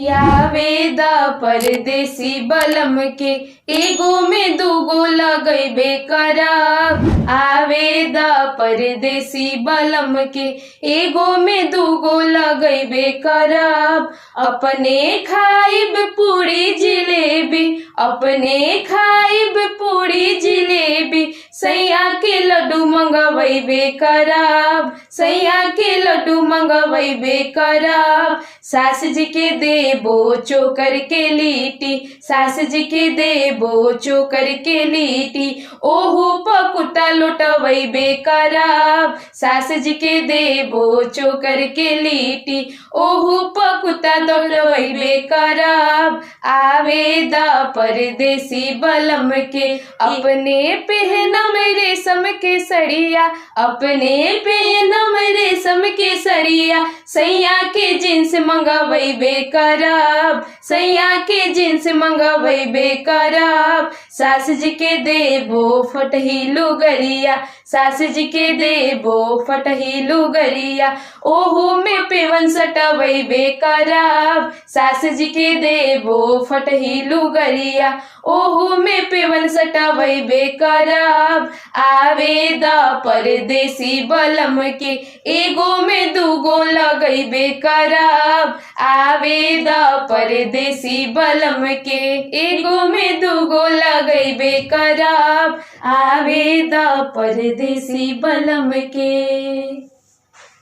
यावेदा परदेसी बलम के एगो में दूगो लगैबे करब। आवेदा परदेसी बलम के एगो में दूगो लगैबे करब। अपने खाइब पूरी जिलेबी, अपने खाइब पूरी जिलेबी, सैया के लड्डू मंगवैबे करब, सैया के लड्डू मंगवैबे करब। सास जी के देबो चोकर के लिट्टी, सास जी के देबो चोकर के लिट्टी, ओहू पकुता लुटवैबे करब। सास जी के देबो चोकर के लिट्टी, ओहू पकुता लुटवैबे करब। आवेदा परदेसी बलम के अपने पहनम रेशम के सड़िया, अपने पहनम रेशम के सड़िया, सैया के जींस मंगवैबे करब, सैया के जींस मंगवैबे करब। सास जी के देबो फटही लुगरिया, सास जी के देबो फटही लुगरिया, ओहू में पेवन सटवैबे करब। सास जी के देबो फटही लुगरिया, ओहू में पेवन सटवैबे करब। आवेदा परदेसी बलम के एगो में दूगो लगैबे करब। आवेदा परदेसी बलम के एगो में दूगो लगैबे करब। आवेदा परदेसी बलम के।